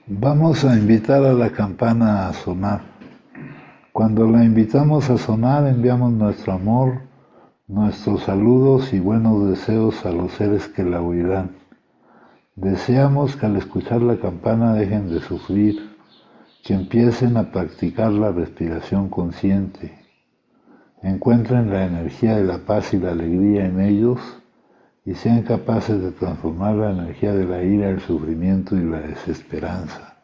Vamos a invitar a la campana a sonar. Cuando la invitamos a sonar, enviamos nuestro amor, nuestros saludos y buenos deseos a los seres que la oirán. Deseamos que al escuchar la campana dejen de sufrir, que empiecen a practicar la respiración consciente, encuentren la energía de la paz y la alegría en ellos y sean capaces de transformar la energía de la ira, el sufrimiento y la desesperanza.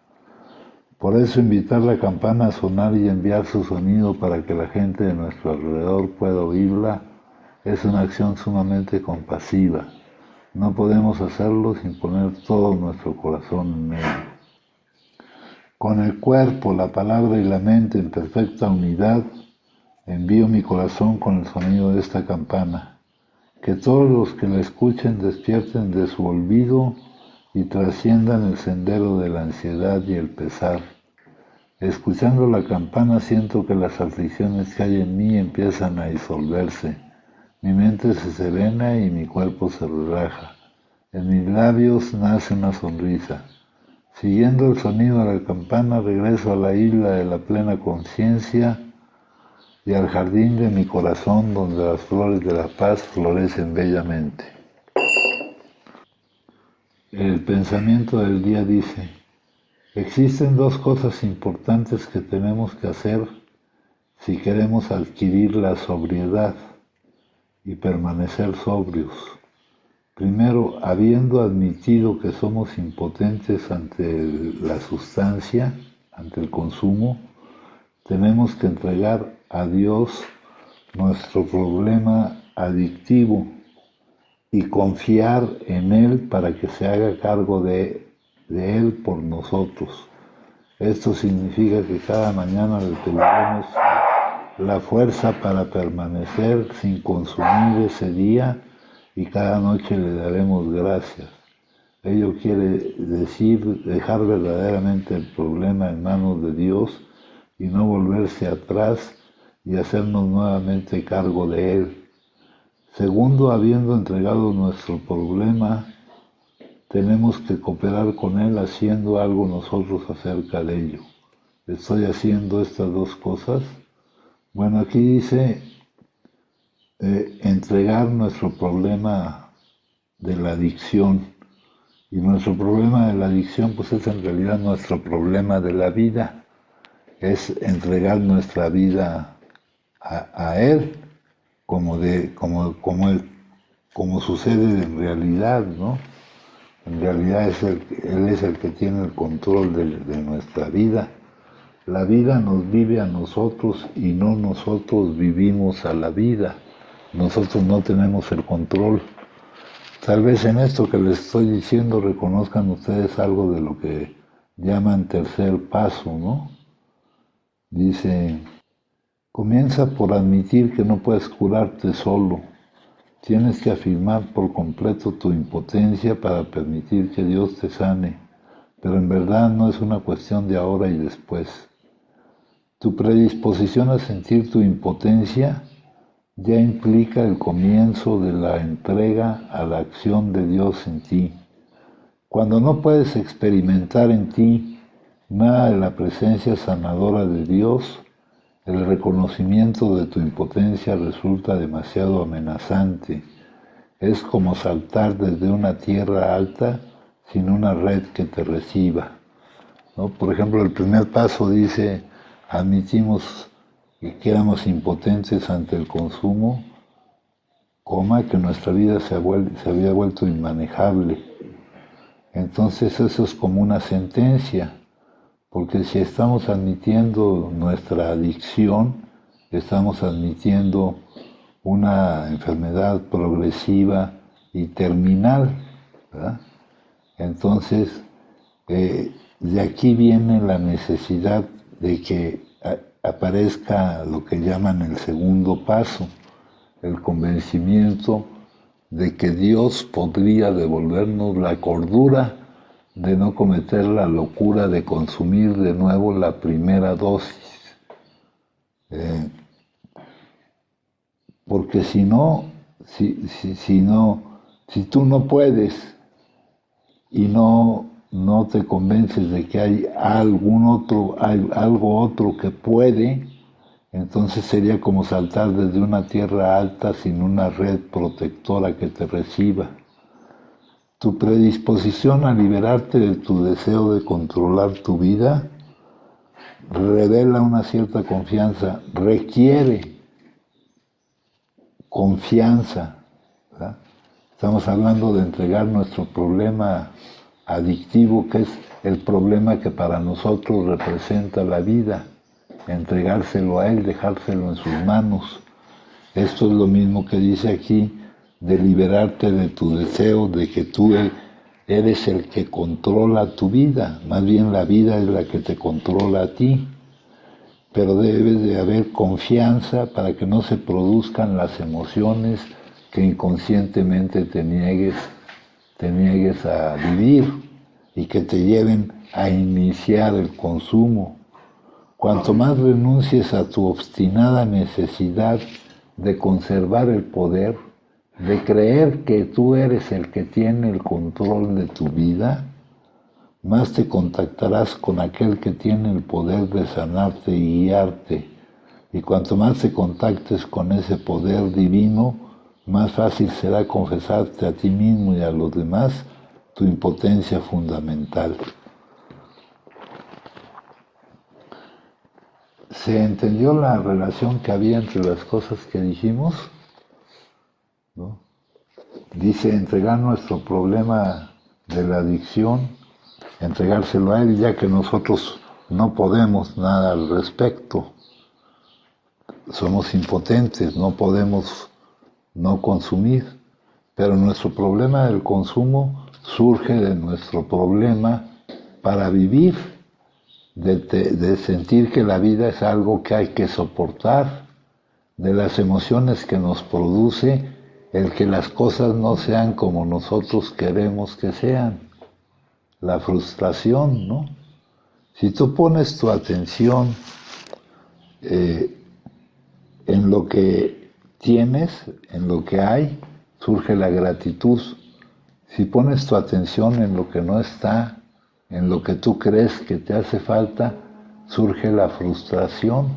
Por eso invitar la campana a sonar y enviar su sonido para que la gente de nuestro alrededor pueda oírla es una acción sumamente compasiva. No podemos hacerlo sin poner todo nuestro corazón en ello. Con el cuerpo, la palabra y la mente en perfecta unidad, envío mi corazón con el sonido de esta campana. Que todos los que la escuchen despierten de su olvido y trasciendan el sendero de la ansiedad y el pesar. Escuchando la campana siento que las aflicciones que hay en mí empiezan a disolverse. Mi mente se serena y mi cuerpo se relaja. En mis labios nace una sonrisa. Siguiendo el sonido de la campana regreso a la isla de la plena conciencia y al jardín de mi corazón donde las flores de la paz florecen bellamente. El pensamiento del día dice: existen dos cosas importantes que tenemos que hacer si queremos adquirir la sobriedad y permanecer sobrios. Primero, habiendo admitido que somos impotentes ante la sustancia, ante el consumo, tenemos que entregar a Dios nuestro problema adictivo y confiar en Él para que se haga cargo de Él por nosotros. Esto significa que cada mañana le pediremos la fuerza para permanecer sin consumir ese día y cada noche le daremos gracias. Ello quiere decir dejar verdaderamente el problema en manos de Dios y no volverse atrás y hacernos nuevamente cargo de Él. Segundo, habiendo entregado nuestro problema, tenemos que cooperar con Él haciendo algo nosotros acerca de ello. ¿Estoy haciendo estas dos cosas? Bueno, aquí dice entregar nuestro problema de la adicción. Y nuestro problema de la adicción pues es en realidad nuestro problema de la vida. Es entregar nuestra vida a Él como sucede en realidad, ¿no? En realidad Él es el que tiene el control de nuestra vida. La vida nos vive a nosotros y no nosotros vivimos a la vida. Nosotros no tenemos el control. Tal vez en esto que les estoy diciendo reconozcan ustedes algo de lo que llaman tercer paso, ¿no? Dice: comienza por admitir que no puedes curarte solo. Tienes que afirmar por completo tu impotencia para permitir que Dios te sane, pero en verdad no es una cuestión de ahora y después. Tu predisposición a sentir tu impotencia ya implica el comienzo de la entrega a la acción de Dios en ti. Cuando no puedes experimentar en ti nada de la presencia sanadora de Dios, el reconocimiento de tu impotencia resulta demasiado amenazante. Es como saltar desde una tierra alta sin una red que te reciba, ¿no? Por ejemplo, el primer paso dice: admitimos que éramos impotentes ante el consumo, que nuestra vida se había vuelto inmanejable. Entonces eso es como una sentencia, porque si estamos admitiendo nuestra adicción, estamos admitiendo una enfermedad progresiva y terminal, ¿verdad? Entonces, de aquí viene la necesidad de que aparezca lo que llaman el segundo paso, el convencimiento de que Dios podría devolvernos la cordura de no cometer la locura de consumir de nuevo la primera dosis. Porque si no, si tú no puedes y no no te convences de que hay algo otro que puede, entonces sería como saltar desde una tierra alta sin una red protectora que te reciba. Tu predisposición a liberarte de tu deseo de controlar tu vida revela una cierta confianza, requiere confianza, ¿verdad? Estamos hablando de entregar nuestro problema adictivo, que es el problema que para nosotros representa la vida, entregárselo a Él, dejárselo en sus manos. Esto es lo mismo que dice aquí, de liberarte de tu deseo, de que tú eres el que controla tu vida, más bien la vida es la que te controla a ti, pero debes de haber confianza para que no se produzcan las emociones que inconscientemente te niegues a vivir y que te lleven a iniciar el consumo. Cuanto más renuncies a tu obstinada necesidad de conservar el poder, de creer que tú eres el que tiene el control de tu vida, más te contactarás con aquel que tiene el poder de sanarte y guiarte. Y cuanto más te contactes con ese poder divino, más fácil será confesarte a ti mismo y a los demás tu impotencia fundamental. ¿Se entendió la relación que había entre las cosas que dijimos? ¿No? Dice entregar nuestro problema de la adicción, entregárselo a Él, ya que nosotros no podemos nada al respecto. Somos impotentes, no podemos no consumir, pero nuestro problema del consumo surge de nuestro problema para vivir, de sentir que la vida es algo que hay que soportar, de las emociones que nos produce el que las cosas no sean como nosotros queremos que sean, la frustración, ¿no? Si tú pones tu atención en lo que tienes, en lo que hay, surge la gratitud. Si pones tu atención en lo que no está, en lo que tú crees que te hace falta, surge la frustración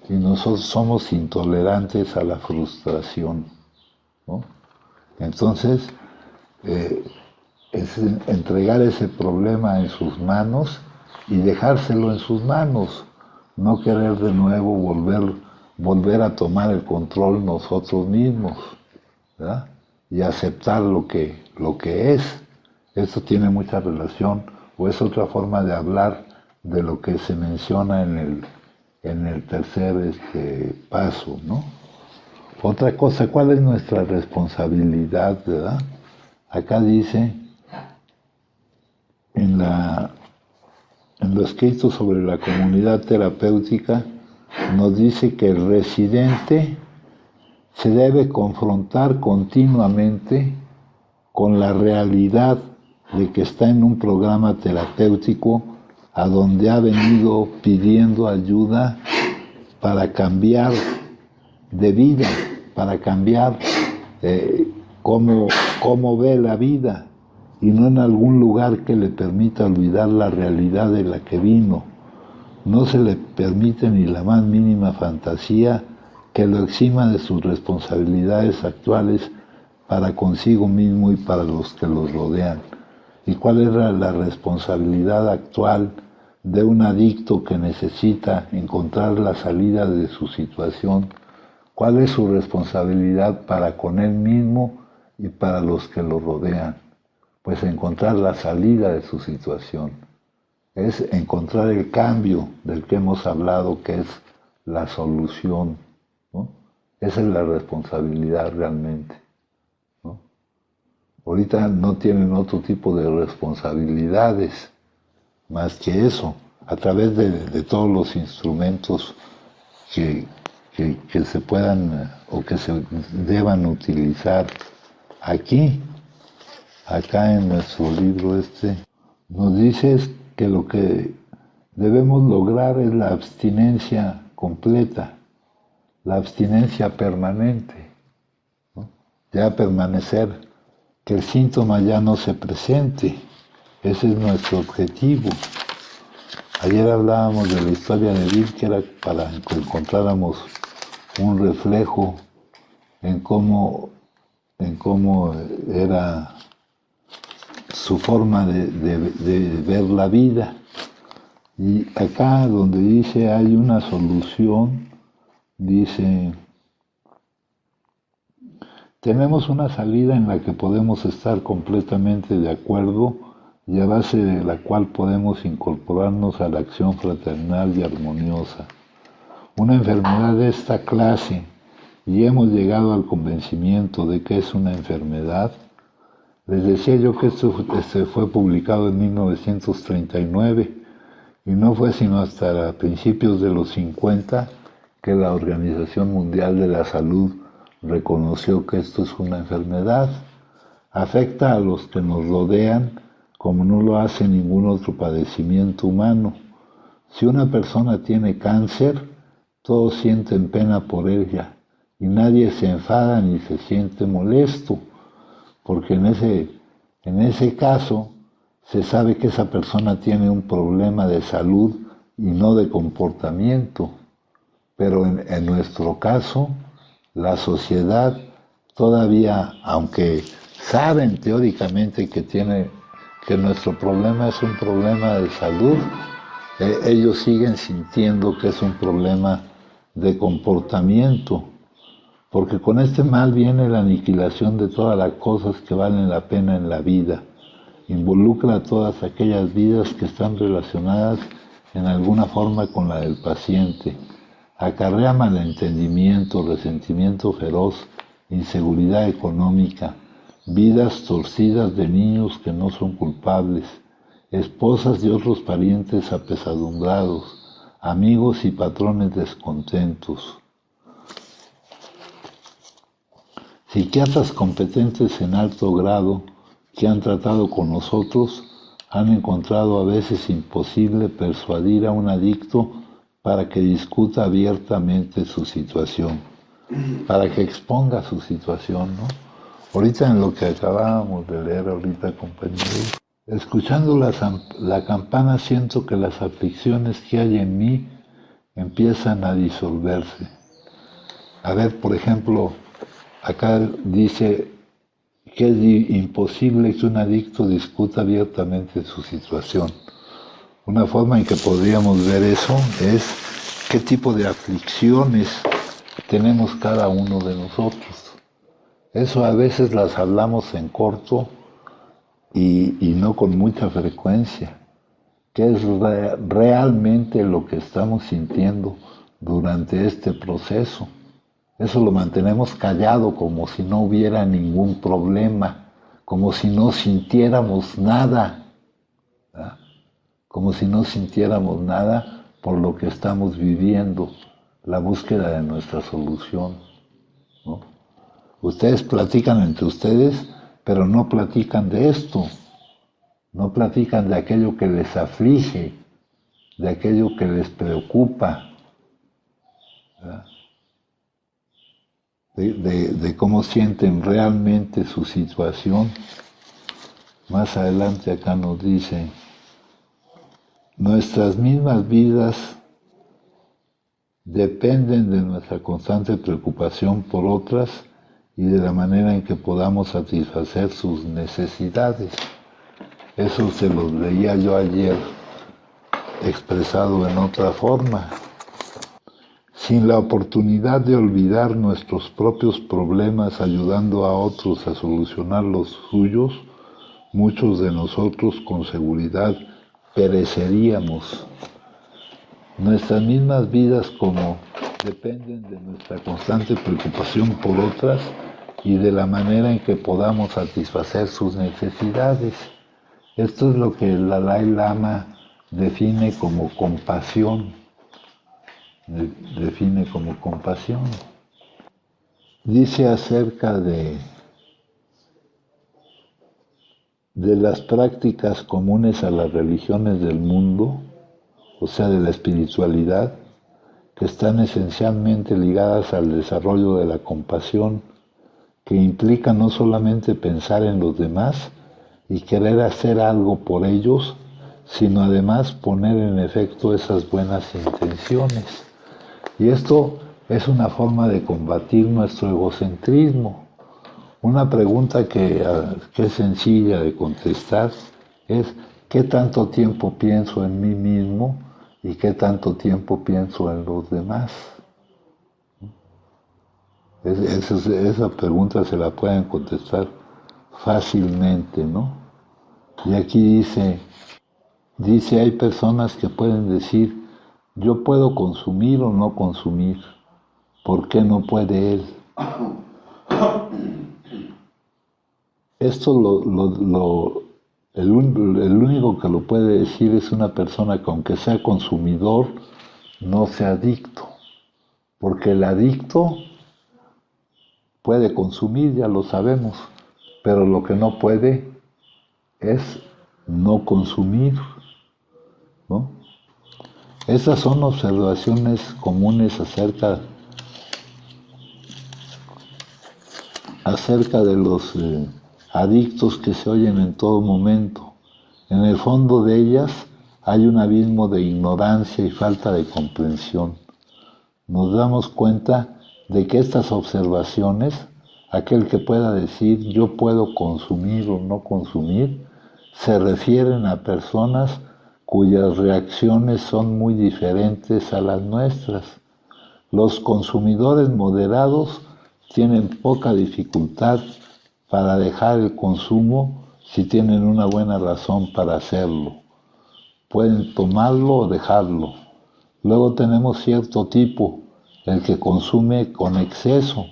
y nosotros somos intolerantes a la frustración, ¿no? Entonces, es entregar ese problema en sus manos y dejárselo en sus manos, no querer de nuevo volver a tomar el control nosotros mismos, ¿verdad? Y aceptar lo que es. Esto tiene mucha relación, o es otra forma de hablar de lo que se menciona en el tercer paso, ¿no? Otra cosa, ¿cuál es nuestra responsabilidad, verdad? Acá dice, en lo escrito sobre la comunidad terapéutica, nos dice que el residente se debe confrontar continuamente con la realidad de que está en un programa terapéutico a donde ha venido pidiendo ayuda para cambiar de vida, para cambiar cómo ve la vida, y no en algún lugar que le permita olvidar la realidad de la que vino. No se le permite ni la más mínima fantasía que lo exima de sus responsabilidades actuales para consigo mismo y para los que los rodean. ¿Y cuál era la responsabilidad actual de un adicto que necesita encontrar la salida de su situación? ¿Cuál es su responsabilidad para con él mismo y para los que lo rodean? Pues encontrar la salida de su situación. Es encontrar el cambio del que hemos hablado, que es la solución, ¿no? Esa es la responsabilidad realmente, ¿no? Ahorita no tienen otro tipo de responsabilidades más que eso, a través de todos los instrumentos que se puedan o que se deban utilizar aquí. Acá en nuestro libro nos dice que lo que debemos lograr es la abstinencia completa, la abstinencia permanente, ¿no? Ya permanecer, que el síntoma ya no se presente, Ese es nuestro objetivo. Ayer hablábamos de la historia de Bill, que era para que encontráramos un reflejo en cómo era su forma de ver la vida. Y acá donde dice hay una solución, dice, tenemos una salida en la que podemos estar completamente de acuerdo y a base de la cual podemos incorporarnos a la acción fraternal y armoniosa. Una enfermedad de esta clase, y hemos llegado al convencimiento de que es una enfermedad. Les decía yo que esto fue publicado en 1939 y no fue sino hasta principios de los 50 que la Organización Mundial de la Salud reconoció que esto es una enfermedad. Afecta a los que nos rodean como no lo hace ningún otro padecimiento humano. Si una persona tiene cáncer, todos sienten pena por ella y nadie se enfada ni se siente molesto, porque en ese caso se sabe que esa persona tiene un problema de salud y no de comportamiento. Pero en nuestro caso, la sociedad todavía, aunque saben teóricamente que nuestro problema es un problema de salud, ellos siguen sintiendo que es un problema de comportamiento, porque con este mal viene la aniquilación de todas las cosas que valen la pena en la vida. Involucra a todas aquellas vidas que están relacionadas en alguna forma con la del paciente. Acarrea malentendimiento, resentimiento feroz, inseguridad económica, vidas torcidas de niños que no son culpables, esposas de otros parientes apesadumbrados, amigos y patrones descontentos. Psiquiatras competentes en alto grado que han tratado con nosotros han encontrado a veces imposible persuadir a un adicto para que discuta abiertamente su situación, para que exponga su situación, ¿no? Ahorita en lo que acabábamos de leer ahorita, compañeros, escuchando la campana siento que las aflicciones que hay en mí empiezan a disolverse. A ver, por ejemplo, acá dice que es imposible que un adicto discuta abiertamente su situación. Una forma en que podríamos ver eso es qué tipo de aflicciones tenemos cada uno de nosotros. Eso a veces las hablamos en corto y no con mucha frecuencia. ¿Qué es realmente lo que estamos sintiendo durante este proceso? Eso lo mantenemos callado como si no hubiera ningún problema, como si no sintiéramos nada, ¿verdad? Como si no sintiéramos nada por lo que estamos viviendo, la búsqueda de nuestra solución, ¿no? Ustedes platican entre ustedes, pero no platican de esto, no platican de aquello que les aflige, de aquello que les preocupa, ¿verdad? De cómo sienten realmente su situación. Más adelante acá nos dice, nuestras mismas vidas dependen de nuestra constante preocupación por otras y de la manera en que podamos satisfacer sus necesidades. Eso se los leía yo ayer expresado en otra forma. Sin la oportunidad de olvidar nuestros propios problemas ayudando a otros a solucionar los suyos, muchos de nosotros con seguridad pereceríamos. Nuestras mismas vidas como dependen de nuestra constante preocupación por otras y de la manera en que podamos satisfacer sus necesidades. Esto es lo que el Dalai Lama define como compasión. Dice acerca de las prácticas comunes a las religiones del mundo, o sea, de la espiritualidad, que están esencialmente ligadas al desarrollo de la compasión, que implica no solamente pensar en los demás, y querer hacer algo por ellos, sino además poner en efecto esas buenas intenciones. Y esto es una forma de combatir nuestro egocentrismo. Una pregunta que es sencilla de contestar es: ¿qué tanto tiempo pienso en mí mismo y qué tanto tiempo pienso en los demás? Esa pregunta se la pueden contestar fácilmente, ¿no? Y aquí dice, hay personas que pueden decir, yo puedo consumir o no consumir, ¿por qué no puede él? Esto el único que lo puede decir es una persona que, aunque sea consumidor, no sea adicto, porque el adicto puede consumir, ya lo sabemos, pero lo que no puede es no consumir, ¿no? Esas son observaciones comunes acerca de los adictos que se oyen en todo momento. En el fondo de ellas hay un abismo de ignorancia y falta de comprensión. Nos damos cuenta de que estas observaciones, aquel que pueda decir yo puedo consumir o no consumir, se refieren a personas cuyas reacciones son muy diferentes a las nuestras. Los consumidores moderados tienen poca dificultad para dejar el consumo si tienen una buena razón para hacerlo. Pueden tomarlo o dejarlo. Luego tenemos cierto tipo, el que consume con exceso.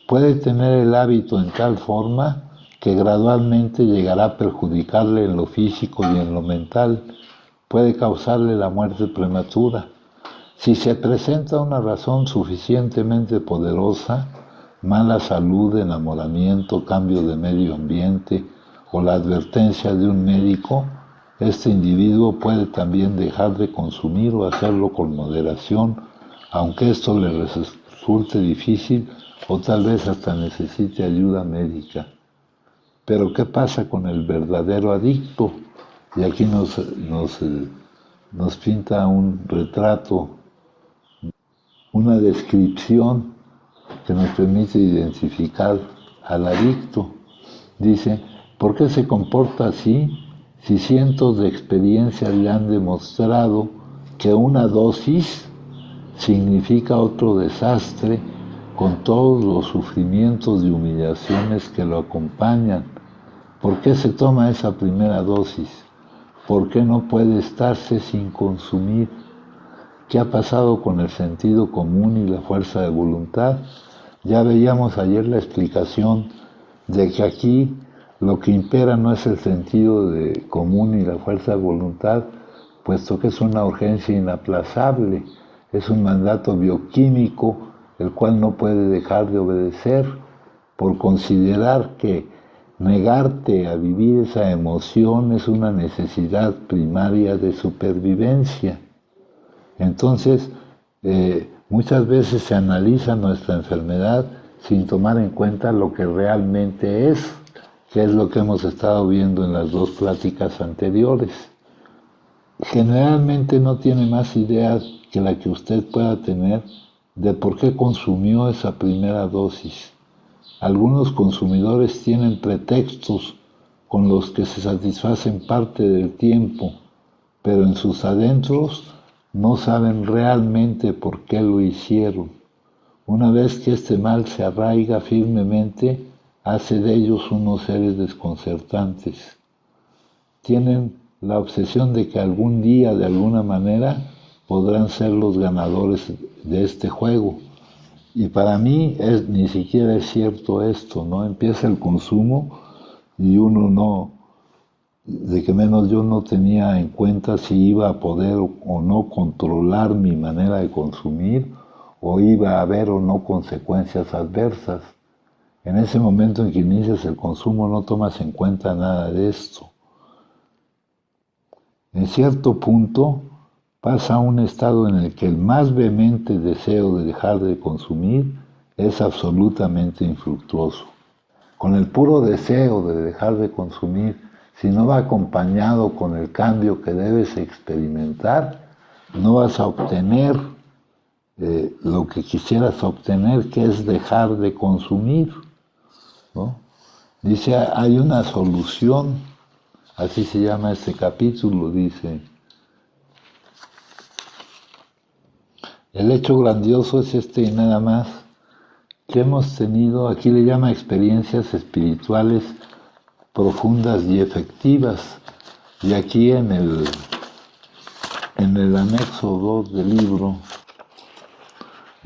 Puede tener el hábito en tal forma que gradualmente llegará a perjudicarle en lo físico y en lo mental. Puede causarle la muerte prematura. Si se presenta una razón suficientemente poderosa, mala salud, enamoramiento, cambio de medio ambiente o la advertencia de un médico, este individuo puede también dejar de consumir o hacerlo con moderación, aunque esto le resulte difícil o tal vez hasta necesite ayuda médica. Pero ¿qué pasa con el verdadero adicto? Y aquí nos pinta un retrato, una descripción que nos permite identificar al adicto. Dice, ¿por qué se comporta así si cientos de experiencias le han demostrado que una dosis significa otro desastre con todos los sufrimientos y humillaciones que lo acompañan? ¿Por qué se toma esa primera dosis? ¿Por qué no puede estarse sin consumir? ¿Qué ha pasado con el sentido común y la fuerza de voluntad? Ya veíamos ayer la explicación de que aquí lo que impera no es el sentido común y la fuerza de voluntad, puesto que es una urgencia inaplazable, es un mandato bioquímico el cual no puede dejar de obedecer por considerar que negarte a vivir esa emoción es una necesidad primaria de supervivencia. Entonces, muchas veces se analiza nuestra enfermedad sin tomar en cuenta lo que realmente es, que es lo que hemos estado viendo en las dos pláticas anteriores. Generalmente no tiene más ideas que la que usted pueda tener de por qué consumió esa primera dosis. Algunos consumidores tienen pretextos con los que se satisfacen parte del tiempo, pero en sus adentros no saben realmente por qué lo hicieron. Una vez que este mal se arraiga firmemente, hace de ellos unos seres desconcertantes. Tienen la obsesión de que algún día, de alguna manera, podrán ser los ganadores de este juego. Y para mí ni siquiera es cierto esto, ¿no? Empieza el consumo y uno no, de que menos yo no tenía en cuenta si iba a poder o no controlar mi manera de consumir o iba a haber o no consecuencias adversas. En ese momento en que inicias el consumo no tomas en cuenta nada de esto. En cierto punto pasa a un estado en el que el más vehemente deseo de dejar de consumir es absolutamente infructuoso. Con el puro deseo de dejar de consumir si no va acompañado con el cambio que debes experimentar, no vas a obtener lo que quisieras obtener, que es dejar de consumir, ¿no? Dice, hay una solución, así se llama este capítulo, dice, el hecho grandioso es este y nada más, que hemos tenido, aquí le llama experiencias espirituales profundas y efectivas, y aquí en el anexo 2 del libro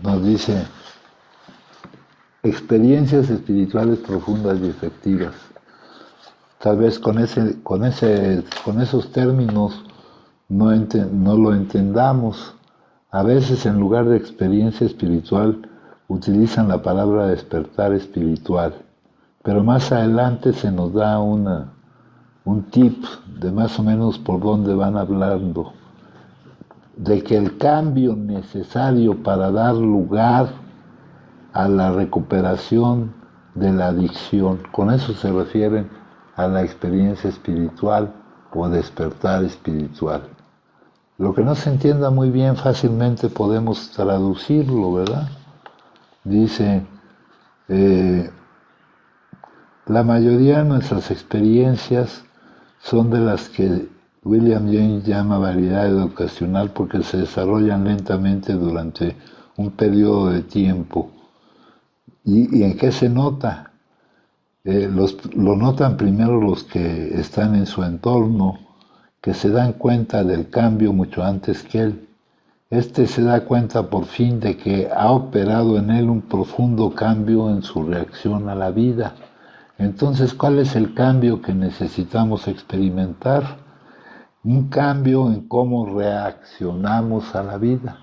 nos dice experiencias espirituales profundas y efectivas. Tal vez con esos términos no lo entendamos. A veces en lugar de experiencia espiritual utilizan la palabra despertar espiritual, pero más adelante se nos da un tip de más o menos por dónde van hablando, de que el cambio necesario para dar lugar a la recuperación de la adicción, con eso se refieren a la experiencia espiritual o despertar espiritual. Lo que no se entienda muy bien fácilmente podemos traducirlo, ¿verdad? Dice, la mayoría de nuestras experiencias son de las que William James llama variedad educacional porque se desarrollan lentamente durante un periodo de tiempo. ¿Y en qué se nota? Lo notan primero los que están en su entorno, que se dan cuenta del cambio mucho antes que él. Este se da cuenta por fin de que ha operado en él un profundo cambio en su reacción a la vida. Entonces, ¿cuál es el cambio que necesitamos experimentar? Un cambio en cómo reaccionamos a la vida.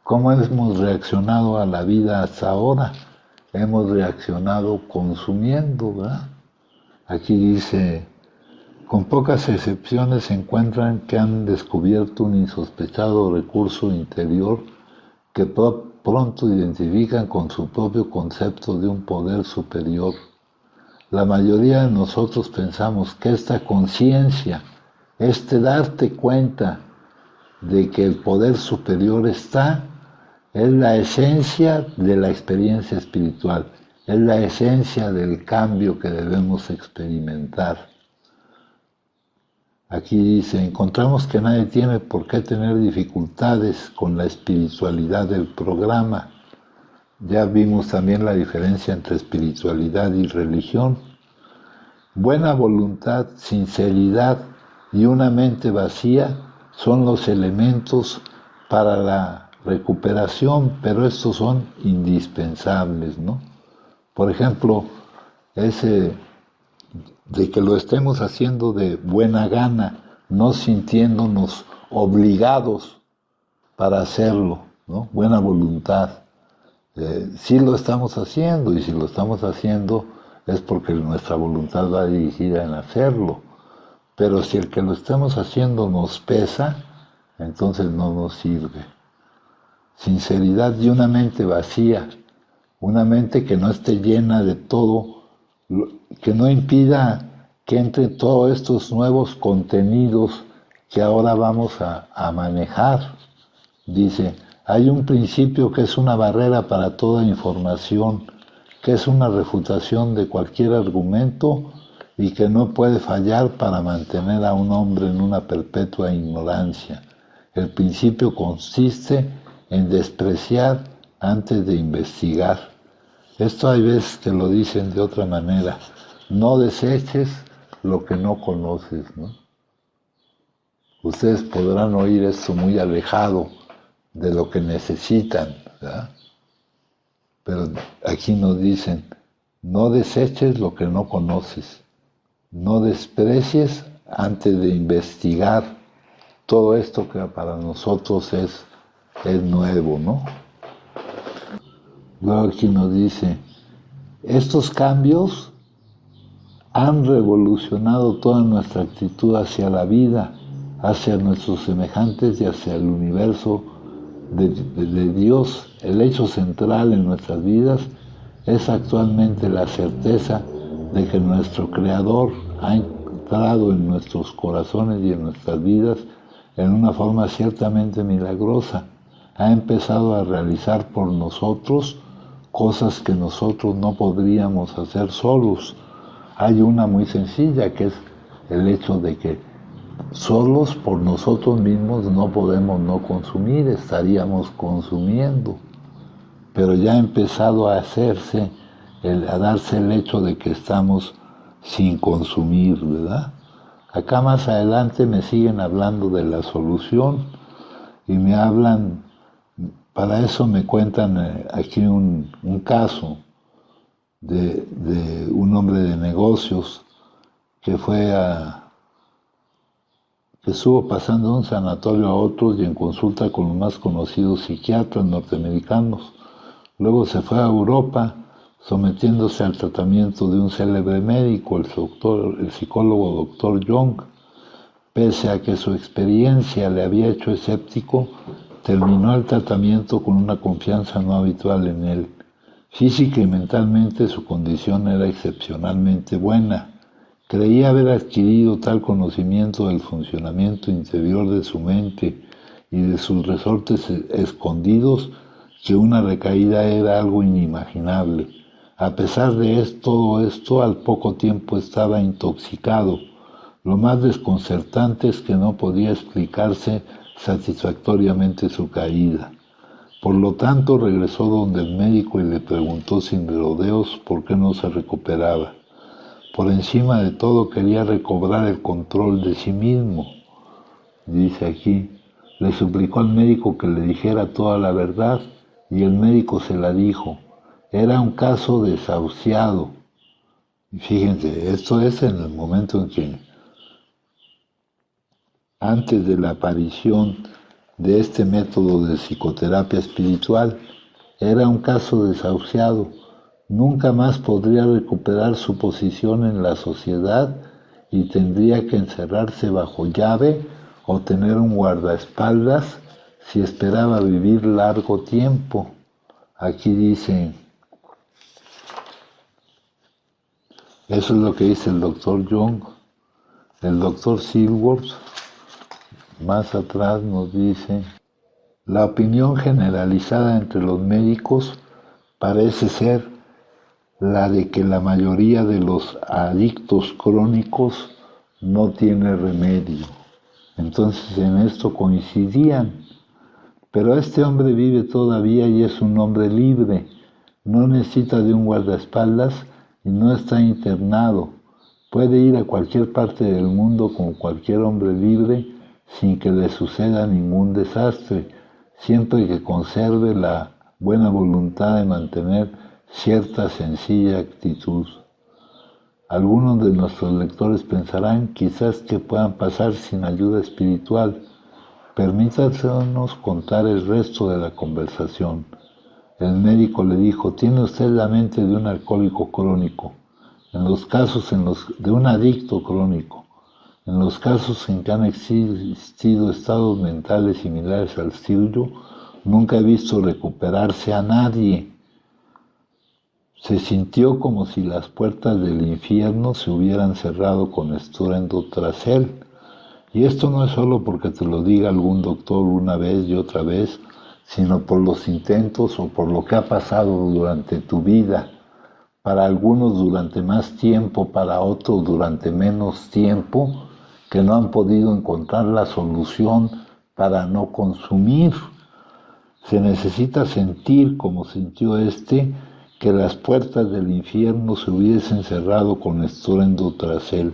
¿Cómo hemos reaccionado a la vida hasta ahora? Hemos reaccionado consumiendo, ¿verdad? Aquí dice, con pocas excepciones se encuentran que han descubierto un insospechado recurso interior que pronto identifican con su propio concepto de un poder superior. La mayoría de nosotros pensamos que esta conciencia, este darte cuenta de que el poder superior está, es la esencia de la experiencia espiritual, es la esencia del cambio que debemos experimentar. Aquí dice, encontramos que nadie tiene por qué tener dificultades con la espiritualidad del programa. Ya vimos también la diferencia entre espiritualidad y religión. Buena voluntad, sinceridad y una mente vacía son los elementos para la recuperación, pero estos son indispensables, ¿no? Por ejemplo, ese de que lo estemos haciendo de buena gana, no sintiéndonos obligados para hacerlo, ¿no? Buena voluntad. Sí lo estamos haciendo, y si lo estamos haciendo es porque nuestra voluntad va dirigida en hacerlo. Pero si el que lo estemos haciendo nos pesa, entonces no nos sirve. Sinceridad y una mente vacía, una mente que no esté llena de todo, que no impida que entren todos estos nuevos contenidos que ahora vamos a manejar. Dice, hay un principio que es una barrera para toda información, que es una refutación de cualquier argumento y que no puede fallar para mantener a un hombre en una perpetua ignorancia. El principio consiste en despreciar antes de investigar. Esto hay veces que lo dicen de otra manera. No deseches lo que no conoces, ¿no? Ustedes podrán oír esto muy alejado de lo que necesitan, ¿verdad? Pero aquí nos dicen, no deseches lo que no conoces. No desprecies antes de investigar todo esto que para nosotros es nuevo, ¿no? Luego aquí nos dice, estos cambios han revolucionado toda nuestra actitud hacia la vida, hacia nuestros semejantes y hacia el universo de Dios. El hecho central en nuestras vidas es actualmente la certeza de que nuestro Creador entrado en nuestros corazones y en nuestras vidas en una forma ciertamente milagrosa. Ha empezado a realizar por nosotros cosas que nosotros no podríamos hacer solos. Hay una muy sencilla, que es el hecho de que solos por nosotros mismos no podemos no consumir, estaríamos consumiendo. Pero ya ha empezado a hacerse, a darse el hecho de que estamos sin consumir, ¿verdad? Acá más adelante me siguen hablando de la solución y me hablan, para eso me cuentan aquí un caso de un hombre de negocios que que estuvo pasando de un sanatorio a otro y en consulta con los más conocidos psiquiatras norteamericanos. Luego se fue a Europa, sometiéndose al tratamiento de un célebre médico, el psicólogo Dr. Jung. Pese a que su experiencia le había hecho escéptico, terminó el tratamiento con una confianza no habitual en él. Física y mentalmente su condición era excepcionalmente buena. Creía haber adquirido tal conocimiento del funcionamiento interior de su mente y de sus resortes escondidos que una recaída era algo inimaginable. A pesar de todo esto, al poco tiempo estaba intoxicado. Lo más desconcertante es que no podía explicarse satisfactoriamente su caída. Por lo tanto, regresó donde el médico y le preguntó sin rodeos por qué no se recuperaba. Por encima de todo quería recobrar el control de sí mismo. Dice aquí, le suplicó al médico que le dijera toda la verdad y el médico se la dijo. Era un caso desahuciado. Y fíjense, esto es en el momento en que, antes de la aparición de este método de psicoterapia espiritual, era un caso desahuciado. Nunca más podría recuperar su posición en la sociedad y tendría que encerrarse bajo llave o tener un guardaespaldas si esperaba vivir largo tiempo. Aquí dice, eso es lo que dice el doctor Jung. El doctor Silworth, más atrás, nos dice, la opinión generalizada entre los médicos parece ser la de que la mayoría de los adictos crónicos no tiene remedio. Entonces en esto coincidían. Pero este hombre vive todavía y es un hombre libre. No necesita de un guardaespaldas y no está internado. Puede ir a cualquier parte del mundo como cualquier hombre libre sin que le suceda ningún desastre, siempre que conserve la buena voluntad de mantener cierta sencilla actitud. Algunos de nuestros lectores pensarán quizás que puedan pasar sin ayuda espiritual. Permítanos contar el resto de la conversación. El médico le dijo, tiene usted la mente de un alcohólico crónico, en los casos de un adicto crónico, en los casos en que han existido estados mentales similares al suyo, nunca he visto recuperarse a nadie. Se sintió como si las puertas del infierno se hubieran cerrado con estruendo tras él. Y esto no es solo porque te lo diga algún doctor una vez y otra vez, sino por los intentos o por lo que ha pasado durante tu vida. Para algunos durante más tiempo, para otros durante menos tiempo, que no han podido encontrar la solución para no consumir. Se necesita sentir como sintió que las puertas del infierno se hubiesen cerrado con estruendo tras él.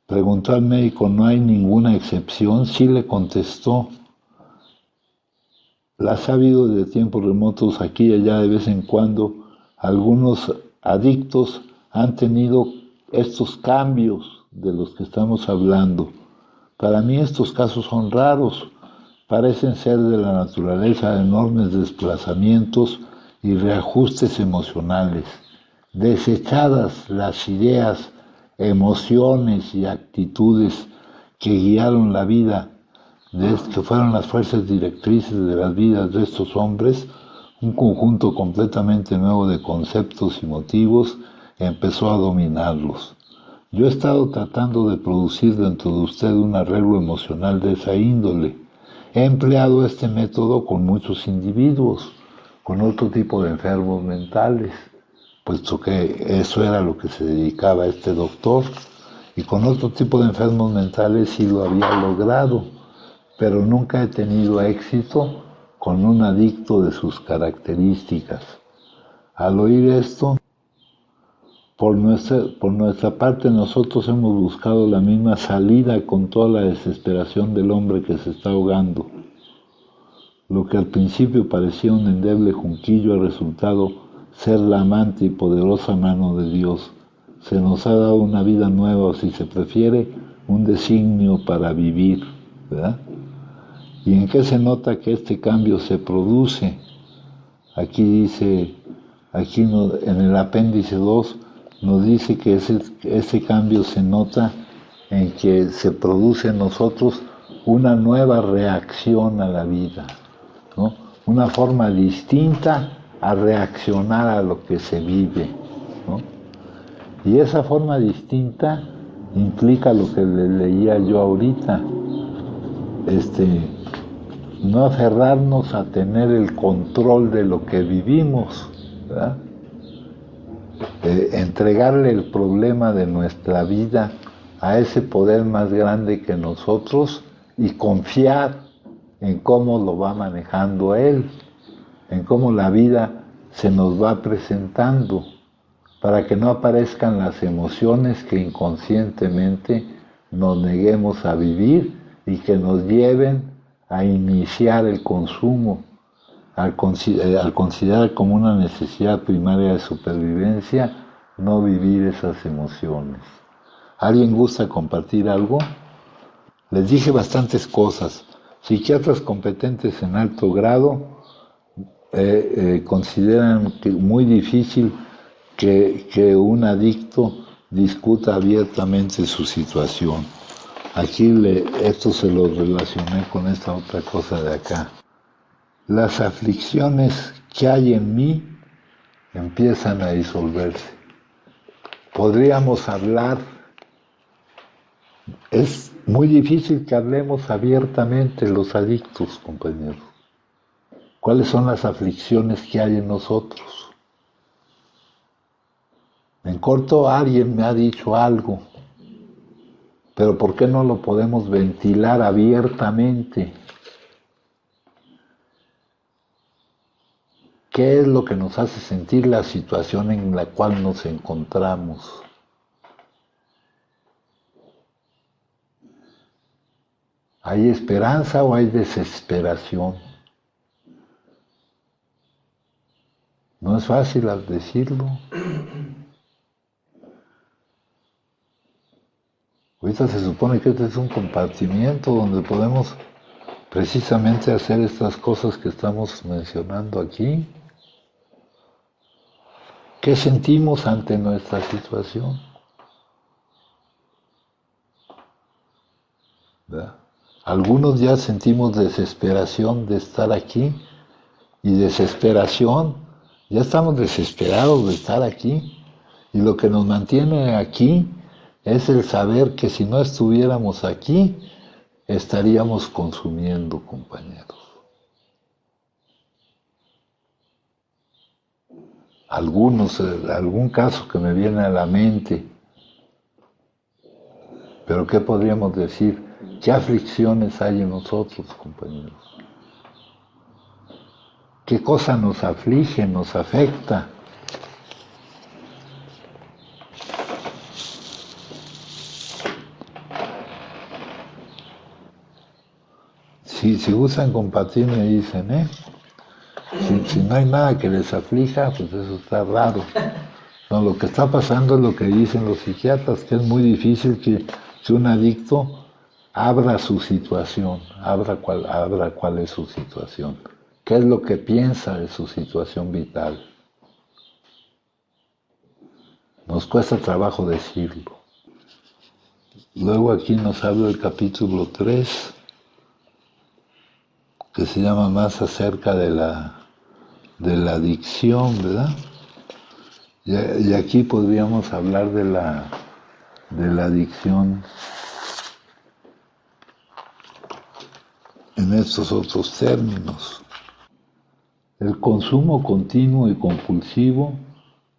Preguntó al médico, ¿no hay ninguna excepción? Sí, le contestó. Las ha habido de tiempos remotos aquí y allá de vez en cuando. Algunos adictos han tenido estos cambios de los que estamos hablando. Para mí estos casos son raros. Parecen ser de la naturaleza de enormes desplazamientos y reajustes emocionales. Desechadas las ideas, emociones y actitudes que guiaron la vida, que fueron las fuerzas directrices de las vidas de estos hombres, un conjunto completamente nuevo de conceptos y motivos empezó a dominarlos. Yo he estado tratando de producir dentro de usted un arreglo emocional de esa índole. He empleado este método con muchos individuos, con otro tipo de enfermos mentales, puesto que eso era lo que se dedicaba este doctor, y con otro tipo de enfermos mentales sí lo había logrado, pero nunca he tenido éxito con un adicto de sus características. Al oír esto, por nuestra parte nosotros hemos buscado la misma salida con toda la desesperación del hombre que se está ahogando. Lo que al principio parecía un endeble junquillo ha resultado ser la amante y poderosa mano de Dios. Se nos ha dado una vida nueva, o si se prefiere, un designio para vivir, ¿verdad? ¿Y en qué se nota que este cambio se produce? Aquí dice, en el apéndice 2, nos dice que ese cambio se nota en que se produce en nosotros una nueva reacción a la vida, ¿no? Una forma distinta a reaccionar a lo que se vive, ¿no? Y esa forma distinta implica lo que le leía yo ahorita, no aferrarnos a tener el control de lo que vivimos, ¿verdad? Entregarle el problema de nuestra vida a ese poder más grande que nosotros y confiar en cómo lo va manejando Él, en cómo la vida se nos va presentando, para que no aparezcan las emociones que inconscientemente nos neguemos a vivir y que nos lleven a iniciar el consumo, al considerar como una necesidad primaria de supervivencia no vivir esas emociones. ¿Alguien gusta compartir algo? Les dije bastantes cosas. Psiquiatras competentes en alto grado consideran muy difícil que un adicto discuta abiertamente su situación. Aquí esto se lo relacioné con esta otra cosa de acá. Las aflicciones que hay en mí empiezan a disolverse. Podríamos hablar, es muy difícil que hablemos abiertamente los adictos, compañeros. ¿Cuáles son las aflicciones que hay en nosotros? En corto, alguien me ha dicho algo, pero ¿por qué no lo podemos ventilar abiertamente? ¿Qué es lo que nos hace sentir la situación en la cual nos encontramos? ¿Hay esperanza o hay desesperación? No es fácil decirlo. Ahorita se supone que este es un compartimiento donde podemos precisamente hacer estas cosas que estamos mencionando aquí. ¿Qué sentimos ante nuestra situación? ¿Verdad? Algunos ya sentimos desesperación de estar aquí y desesperación, ya estamos desesperados de estar aquí y lo que nos mantiene aquí es el saber que si no estuviéramos aquí estaríamos consumiendo, compañeros. Algún caso que me viene a la mente, pero ¿qué podríamos decir? ¿Qué aflicciones hay en nosotros, compañeros? ¿Qué cosa nos aflige, nos afecta? Si gustan compartir, me dicen, Si no hay nada que les aflija, pues eso está raro. No, lo que está pasando es lo que dicen los psiquiatras, que es muy difícil que un adicto abra su situación, abra cuál es su situación, qué es lo que piensa de su situación vital. Nos cuesta trabajo decirlo. Luego aquí nos habla el capítulo 3, que se llama más acerca de la adicción, ¿verdad? Y aquí podríamos hablar de la de la adicción en estos otros términos. El consumo continuo y compulsivo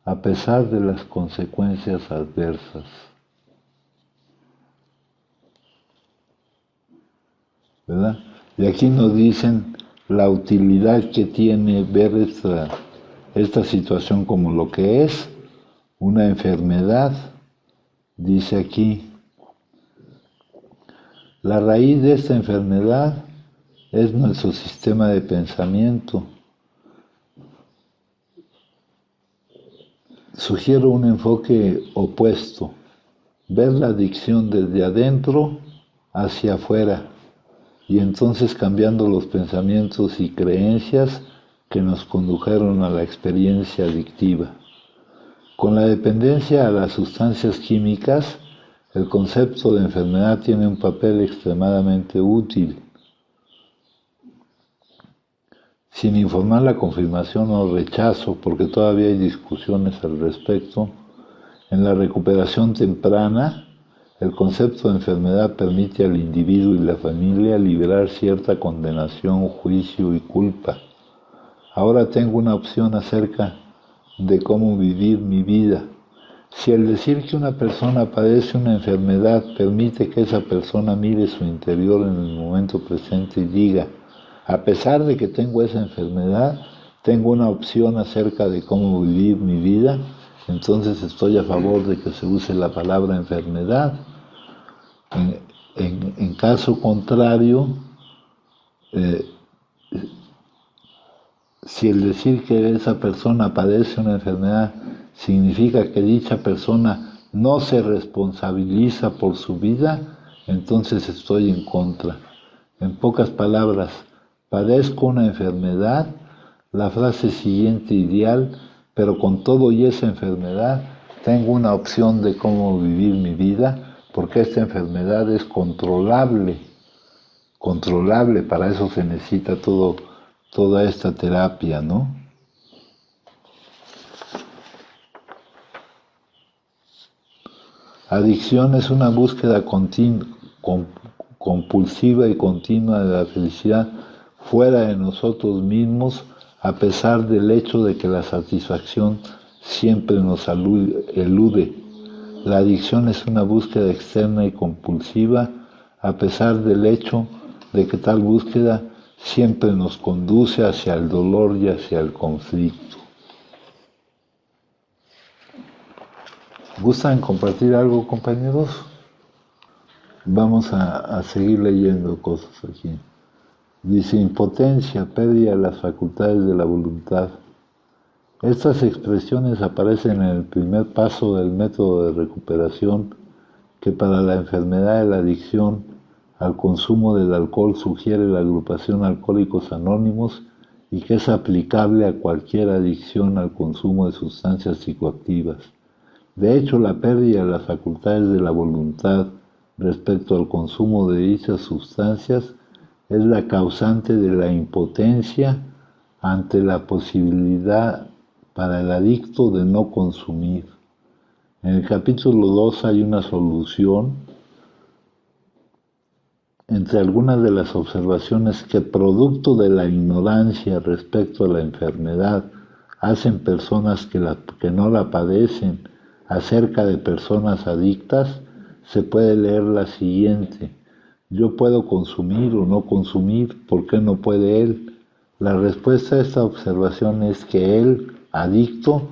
a pesar de las consecuencias adversas. ¿Verdad? Y aquí nos dicen la utilidad que tiene ver esta situación como lo que es una enfermedad. Dice aquí, la raíz de esta enfermedad es nuestro sistema de pensamiento. Sugiero un enfoque opuesto, ver la adicción desde adentro hacia afuera y entonces cambiando los pensamientos y creencias que nos condujeron a la experiencia adictiva. Con la dependencia a las sustancias químicas, el concepto de enfermedad tiene un papel extremadamente útil. Sin informar la confirmación o rechazo, porque todavía hay discusiones al respecto, en la recuperación temprana, el concepto de enfermedad permite al individuo y la familia liberar cierta condenación, juicio y culpa. Ahora tengo una opción acerca de cómo vivir mi vida. Si el decir que una persona padece una enfermedad permite que esa persona mire su interior en el momento presente y diga, a pesar de que tengo esa enfermedad, tengo una opción acerca de cómo vivir mi vida, entonces estoy a favor de que se use la palabra enfermedad. En caso contrario, si el decir que esa persona padece una enfermedad significa que dicha persona no se responsabiliza por su vida, entonces estoy en contra. En pocas palabras, padezco una enfermedad, la frase siguiente ideal, pero con todo y esa enfermedad tengo una opción de cómo vivir mi vida, porque esta enfermedad es controlable, para eso se necesita toda esta terapia, ¿no? Adicción es una búsqueda compulsiva y continua de la felicidad fuera de nosotros mismos, a pesar del hecho de que la satisfacción siempre nos elude. La adicción es una búsqueda externa y compulsiva, a pesar del hecho de que tal búsqueda siempre nos conduce hacia el dolor y hacia el conflicto. ¿Gustan compartir algo, compañeros? Vamos a seguir leyendo cosas aquí. Dice, impotencia, pérdida de las facultades de la voluntad. Estas expresiones aparecen en el primer paso del método de recuperación que para la enfermedad de la adicción al consumo del alcohol sugiere la agrupación Alcohólicos Anónimos y que es aplicable a cualquier adicción al consumo de sustancias psicoactivas. De hecho, la pérdida de las facultades de la voluntad respecto al consumo de dichas sustancias es la causante de la impotencia ante la posibilidad para el adicto de no consumir. En el capítulo 2 hay una solución entre algunas de las observaciones que producto de la ignorancia respecto a la enfermedad hacen personas que no la padecen acerca de personas adictas, se puede leer la siguiente. Yo puedo consumir o no consumir, ¿por qué no puede él? La respuesta a esta observación es que él, adicto,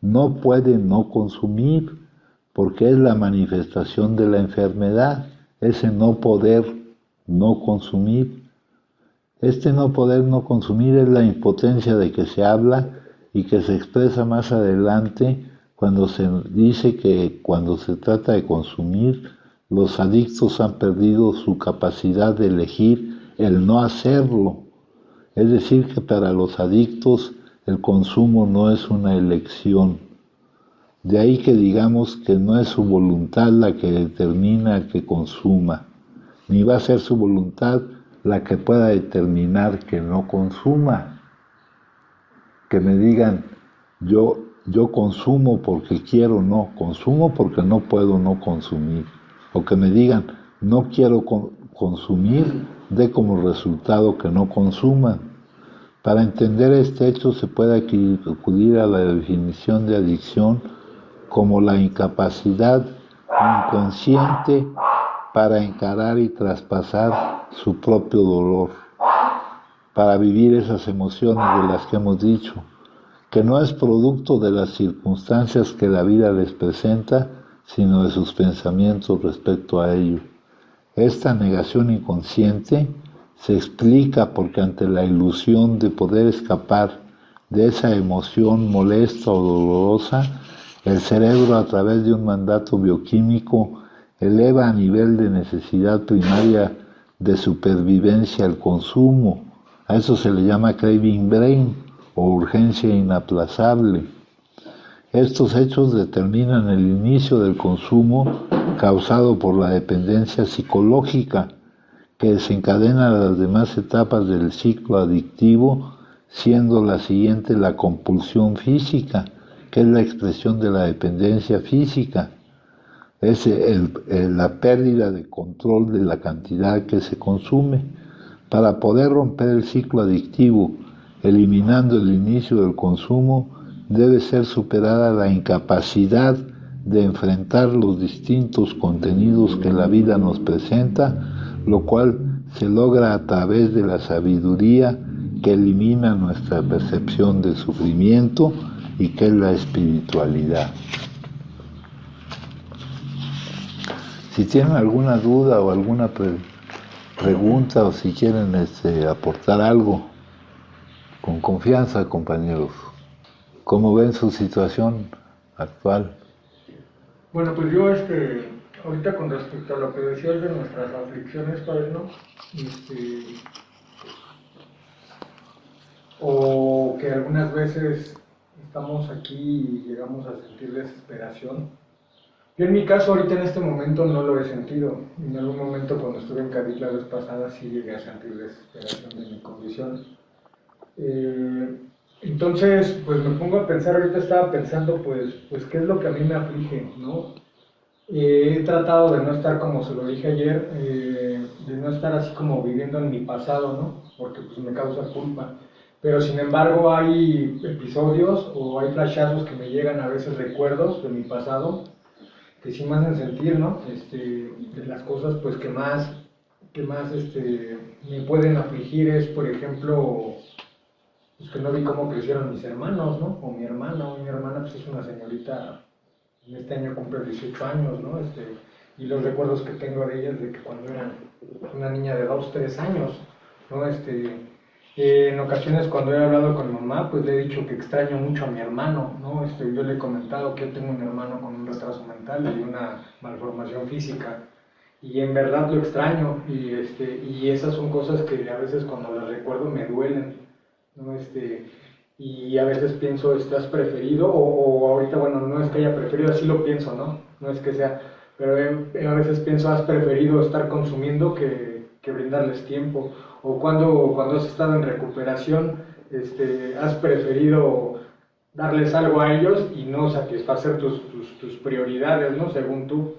no puede no consumir, porque es la manifestación de la enfermedad, ese no poder no consumir. Este no poder no consumir es la impotencia de que se habla y que se expresa más adelante cuando se dice que cuando se trata de consumir, los adictos han perdido su capacidad de elegir el no hacerlo. Es decir, que para los adictos el consumo no es una elección. De ahí que digamos que no es su voluntad la que determina que consuma, ni va a ser su voluntad la que pueda determinar que no consuma. Que me digan, yo yo consumo porque quiero, no, consumo porque no puedo no consumir. O que me digan, no quiero consumir, dé como resultado que no consuman. Para entender este hecho se puede acudir a la definición de adicción como la incapacidad inconsciente para encarar y traspasar su propio dolor, para vivir esas emociones de las que hemos dicho, que no es producto de las circunstancias que la vida les presenta, sino de sus pensamientos respecto a ello. Esta negación inconsciente se explica porque ante la ilusión de poder escapar de esa emoción molesta o dolorosa, el cerebro a través de un mandato bioquímico eleva a nivel de necesidad primaria de supervivencia el consumo. A eso se le llama craving brain o urgencia inaplazable. Estos hechos determinan el inicio del consumo causado por la dependencia psicológica que desencadena las demás etapas del ciclo adictivo, siendo la siguiente la compulsión física, que es la expresión de la dependencia física. Es la pérdida de control de la cantidad que se consume. Para poder romper el ciclo adictivo, eliminando el inicio del consumo, debe ser superada la incapacidad de enfrentar los distintos contenidos que la vida nos presenta, lo cual se logra a través de la sabiduría que elimina nuestra percepción del sufrimiento y que es la espiritualidad. Si tienen alguna duda o alguna pregunta o si quieren aportar algo, con confianza, compañeros. ¿Cómo ven su situación actual? Bueno, pues yo ahorita con respecto a lo que decías de nuestras aflicciones, padre, ¿no? O que algunas veces estamos aquí y llegamos a sentir desesperación. Yo en mi caso ahorita en este momento no lo he sentido. En algún momento cuando estuve en Cádiz la vez pasada sí llegué a sentir desesperación de mi condición. Entonces, pues me pongo a pensar, ahorita estaba pensando, pues qué es lo que a mí me aflige, ¿no? He tratado de no estar, como se lo dije ayer, de no estar así como viviendo en mi pasado, ¿no? Porque pues me causa culpa. Pero sin embargo hay episodios o hay flashazos que me llegan a veces recuerdos de mi pasado que sí me hacen sentir, ¿no? De las cosas pues que más me pueden afligir es, por ejemplo, pues que no vi cómo crecieron mis hermanos, ¿no? O mi hermana, pues es una señorita, este año cumple 18 años, ¿no? Y los recuerdos que tengo de ella es de que cuando eran una niña de 2, 3 años, ¿no? En ocasiones cuando he hablado con mi mamá, pues le he dicho que extraño mucho a mi hermano, ¿no? Yo le he comentado que yo tengo un hermano con un retraso mental y una malformación física, y en verdad lo extraño, y esas son cosas que a veces cuando las recuerdo me duelen, ¿no? Y a veces pienso, ¿has preferido? O ahorita, bueno, no es que haya preferido, así lo pienso, ¿no? No es que sea, pero a veces pienso, ¿has preferido estar consumiendo que brindarles tiempo? O cuando has estado en recuperación, ¿has preferido darles algo a ellos y no satisfacer tus prioridades, ¿no? Según tú.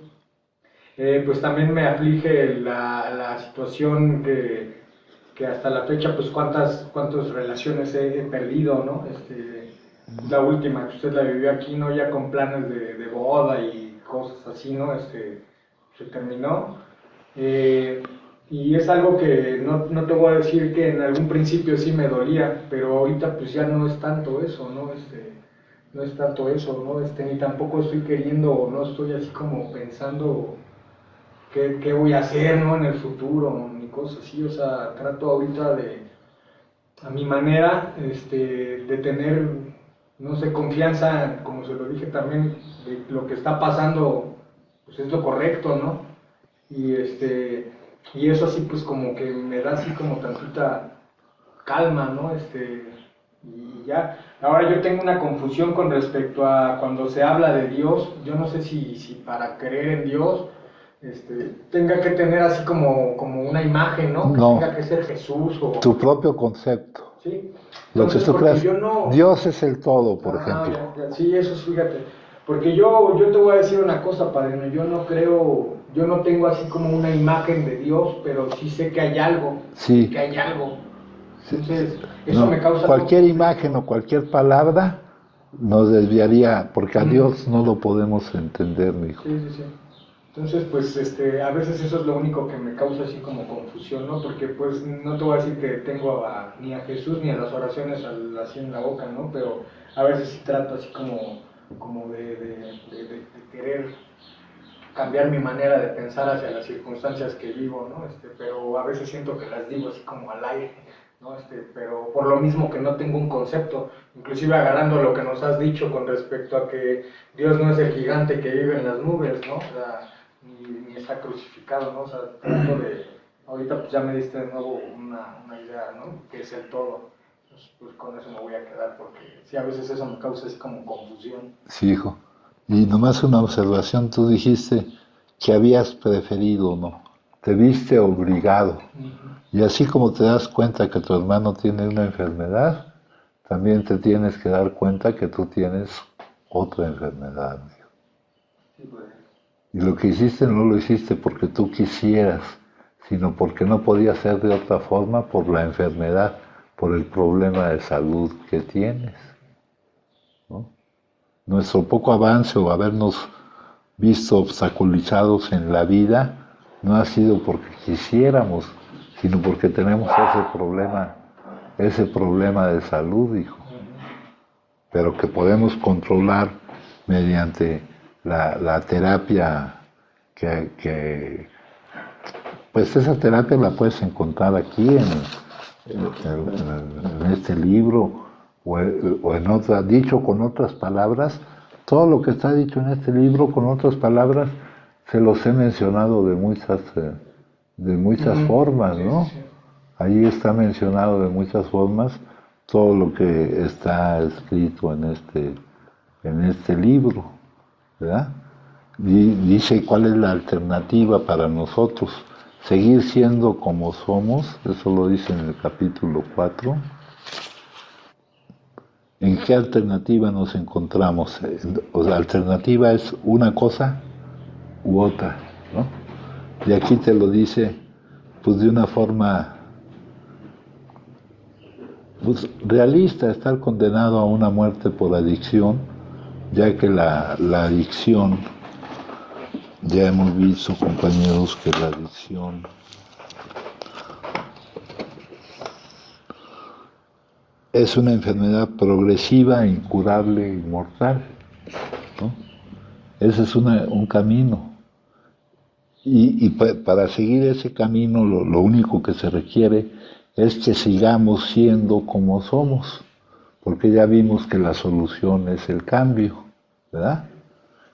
Pues también me aflige la situación que hasta la fecha, pues cuántas relaciones he perdido, ¿no? La última que usted la vivió aquí, ¿no? Ya con planes de boda y cosas así, ¿no? Se terminó. Y es algo que no te voy a decir que en algún principio sí me dolía, pero ahorita pues ya no es tanto eso, ¿no? No es tanto eso, ¿no? Ni tampoco estoy queriendo, o no estoy así como pensando qué voy a hacer, ¿no? En el futuro, ni cosas así, o sea, trato ahorita a mi manera, de tener, no sé, confianza, como se lo dije también, de lo que está pasando, pues es lo correcto, ¿no? Y eso así, pues como que me da así como tantita calma, ¿no? Y ya. Ahora yo tengo una confusión con respecto a cuando se habla de Dios. Yo no sé si para creer en Dios tenga que tener así como una imagen, ¿no? Que No, tenga que ser Jesús o... tu propio concepto. ¿sí? Lo que Entonces, tú porque creas. yo no... Dios es el todo, por Ah, ejemplo. sí, eso sí, fíjate. Porque yo te voy a decir una cosa, padrino. Yo no creo, yo no tengo así como una imagen de Dios, pero sí sé que hay algo. Sé Sí, que hay algo. sí, sí. Entonces, eso me No, causa algo cualquier imagen o conflicto. cualquier palabra nos desviaría, porque a Mm, Dios no lo podemos entender, mi hijo. sí, sí, sí. Entonces, pues, a veces eso es lo único que me causa así como confusión, ¿no? Porque, pues, no te voy a decir que tengo ni a Jesús ni a las oraciones así en la boca, ¿no? Pero a veces sí trato así como de querer cambiar mi manera de pensar hacia las circunstancias que vivo, ¿no? Pero a veces siento que las digo así como al aire, ¿no? Pero por lo mismo que no tengo un concepto, inclusive agarrando lo que nos has dicho con respecto a que Dios no es el gigante que vive en las nubes, ¿no? O sea, ni está crucificado, ¿no? O sea, trato de, ahorita pues ya me diste de nuevo una idea, ¿no? Que es el todo. Entonces, pues con eso me voy a quedar porque sí, a veces eso me causa así como confusión. Sí, hijo. Y nomás una observación, tú dijiste que habías preferido, ¿no? Te viste obligado. Uh-huh. Y así como te das cuenta que tu hermano tiene una enfermedad, también te tienes que dar cuenta que tú tienes otra enfermedad, hijo. Sí, pues. Y lo que hiciste no lo hiciste porque tú quisieras, sino porque no podía ser de otra forma por la enfermedad, por el problema de salud que tienes, ¿no? Nuestro poco avance o habernos visto obstaculizados en la vida no ha sido porque quisiéramos, sino porque tenemos ese problema de salud, hijo, pero que podemos controlar mediante la terapia pues esa terapia la puedes encontrar aquí en este libro o en otra, dicho con otras palabras, todo lo que está dicho en este libro con otras palabras se los he mencionado de muchas formas, Sí, ¿no? sí, sí. Ahí está mencionado de muchas formas todo lo que está escrito en este libro, ¿verdad? Dice cuál es la alternativa para nosotros, seguir siendo como somos, eso lo dice en el capítulo 4. ¿En qué alternativa nos encontramos? O sea, alternativa es una cosa u otra, ¿no? Y aquí te lo dice pues de una forma pues, realista, estar condenado a una muerte por adicción, ya que la adicción, ya hemos visto compañeros que la adicción es una enfermedad progresiva, incurable y mortal, ¿no? Ese es un camino. Para seguir ese camino lo único que se requiere es que sigamos siendo como somos, porque ya vimos que la solución es el cambio, ¿verdad?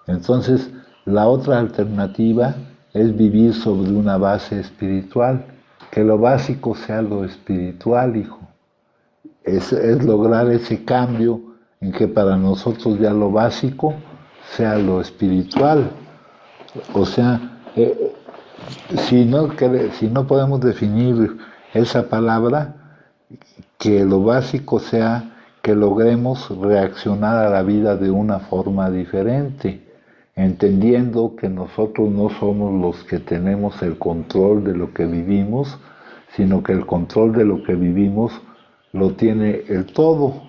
Entonces, la otra alternativa es vivir sobre una base espiritual, que lo básico sea lo espiritual, hijo. Es lograr ese cambio en que para nosotros ya lo básico sea lo espiritual. O sea, si no podemos definir esa palabra, que lo básico sea que logremos reaccionar a la vida de una forma diferente, entendiendo que nosotros no somos los que tenemos el control de lo que vivimos, sino que el control de lo que vivimos lo tiene el todo.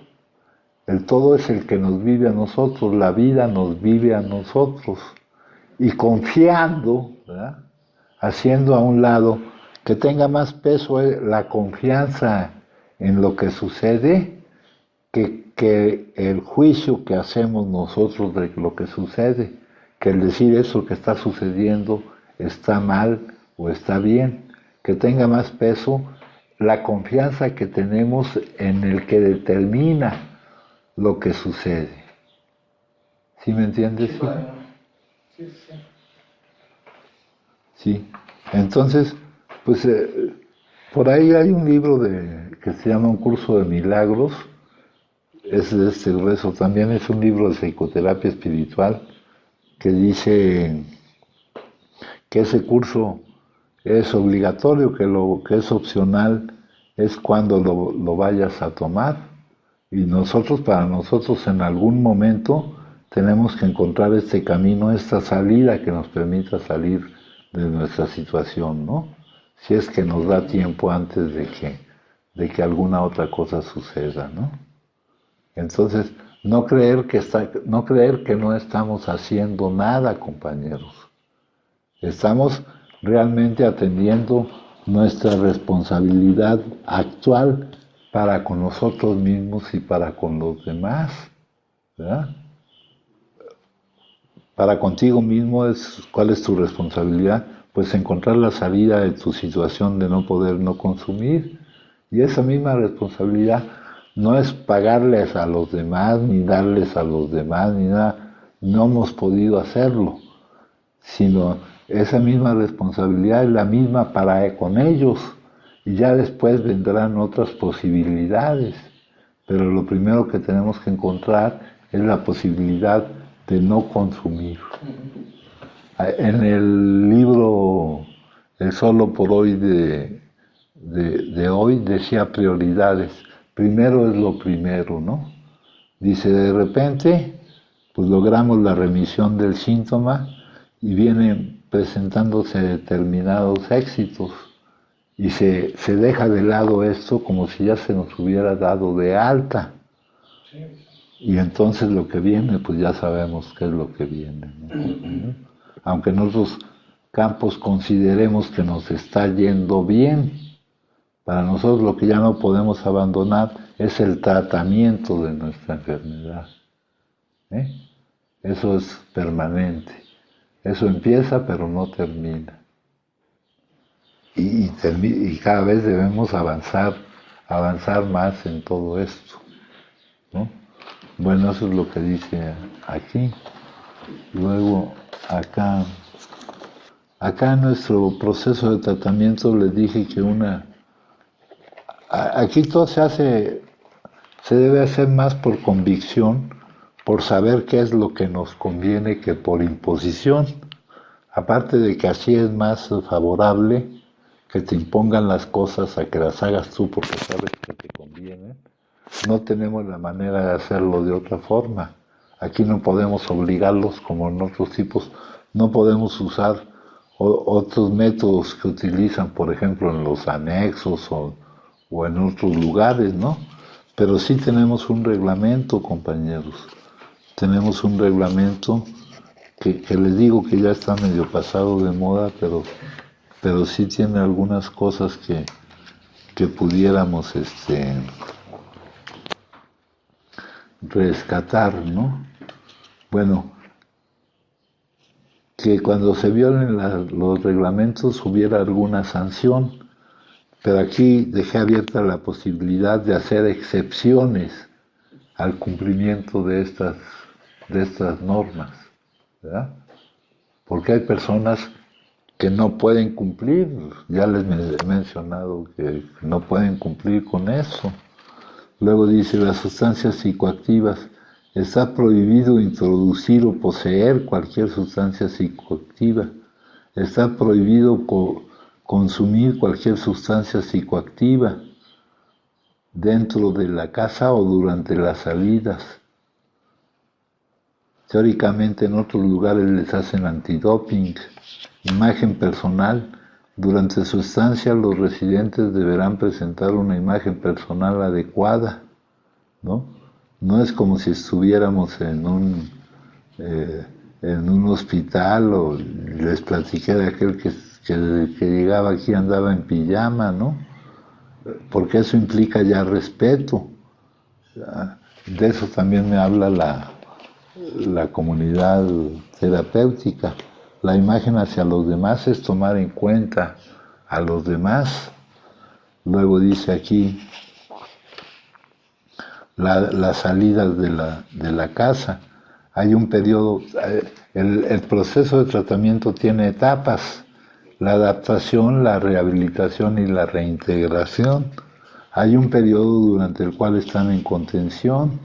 El todo es el que nos vive a nosotros, la vida nos vive a nosotros. Y confiando, ¿verdad? Haciendo a un lado que tenga más peso la confianza en lo que sucede que el juicio que hacemos nosotros de lo que sucede, que el decir eso que está sucediendo está mal o está bien, que tenga más peso la confianza que tenemos en el que determina lo que sucede. ¿Sí me entiendes, Sí, hijo? padre. Sí, sí. Sí. Entonces, pues por ahí hay un libro que se llama Un curso de milagros, es de este grueso, también es un libro de psicoterapia espiritual que dice que ese curso es obligatorio, que lo que es opcional es cuando lo vayas a tomar. Y para nosotros en algún momento tenemos que encontrar este camino, esta salida que nos permita salir de nuestra situación, ¿no? Si es que nos da tiempo antes de que alguna otra cosa suceda, ¿no? Entonces, no creer que no estamos haciendo nada, compañeros. Estamos realmente atendiendo nuestra responsabilidad actual para con nosotros mismos y para con los demás, ¿verdad? Para contigo mismo ¿cuál es tu responsabilidad? Pues encontrar la salida de tu situación de no poder no consumir. Y esa misma responsabilidad no es pagarles a los demás, ni darles a los demás, ni nada. No hemos podido hacerlo, sino esa misma responsabilidad es la misma para con ellos. Y ya después vendrán otras posibilidades. Pero lo primero que tenemos que encontrar es la posibilidad de no consumir. En el libro El solo por hoy de hoy decía prioridades. Primero es lo primero, ¿no? Dice, de repente, pues logramos la remisión del síntoma y vienen presentándose determinados éxitos. Y se deja de lado esto como si ya se nos hubiera dado de alta. Y entonces lo que viene, pues ya sabemos qué es lo que viene, ¿no? Aunque en otros campos consideremos que nos está yendo bien, para nosotros lo que ya no podemos abandonar es el tratamiento de nuestra enfermedad. Eso es permanente. Eso empieza pero no termina. Y cada vez debemos avanzar más en todo esto, ¿no? Bueno, eso es lo que dice aquí. Luego, acá en nuestro proceso de tratamiento les dije que aquí todo se debe hacer más por convicción, por saber qué es lo que nos conviene que por imposición. Aparte de que así es más favorable que te impongan las cosas a que las hagas tú porque sabes que te conviene. No tenemos la manera de hacerlo de otra forma. Aquí no podemos obligarlos como en otros tipos. No podemos usar otros métodos que utilizan, por ejemplo, en los anexos o en otros lugares, ¿no? Pero sí tenemos un reglamento, compañeros. Tenemos un reglamento que les digo que ya está medio pasado de moda, pero sí tiene algunas cosas que pudiéramos rescatar, ¿no? Bueno, que cuando se violen los reglamentos hubiera alguna sanción, pero aquí dejé abierta la posibilidad de hacer excepciones al cumplimiento de estas normas, ¿verdad? Porque hay personas que no pueden cumplir, ya les he mencionado que no pueden cumplir con eso. Luego dice, las sustancias psicoactivas, está prohibido introducir o poseer cualquier sustancia psicoactiva, está prohibido consumir cualquier sustancia psicoactiva dentro de la casa o durante las salidas. Teóricamente en otros lugares les hacen antidoping. Imagen personal. Durante su estancia los residentes deberán presentar una imagen personal adecuada, ¿no? No es como si estuviéramos en un hospital o les platiqué de aquel que llegaba aquí andaba en pijama, ¿no? Porque eso implica ya respeto. De eso también me habla la comunidad terapéutica. La imagen hacia los demás es tomar en cuenta a los demás. Luego dice aquí las salidas de la casa. Hay un periodo, el proceso de tratamiento tiene etapas, la adaptación, la rehabilitación y la reintegración. Hay un periodo durante el cual están en contención.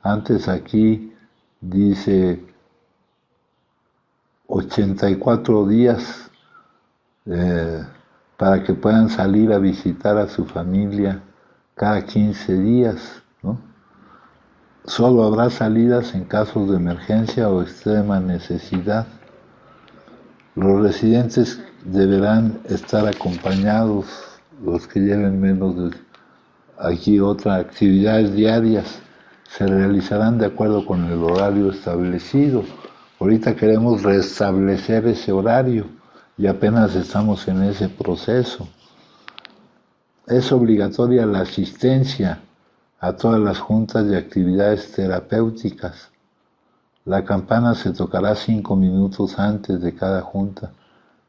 Antes aquí dice 84 días para que puedan salir a visitar a su familia cada 15 días, ¿no? Solo habrá salidas en casos de emergencia o extrema necesidad. Los residentes deberán estar acompañados, los que lleven menos de aquí otras actividades diarias se realizarán de acuerdo con el horario establecido. Ahorita queremos restablecer ese horario y apenas estamos en ese proceso. Es obligatoria la asistencia a todas las juntas de actividades terapéuticas. La campana se tocará 5 minutos antes de cada junta.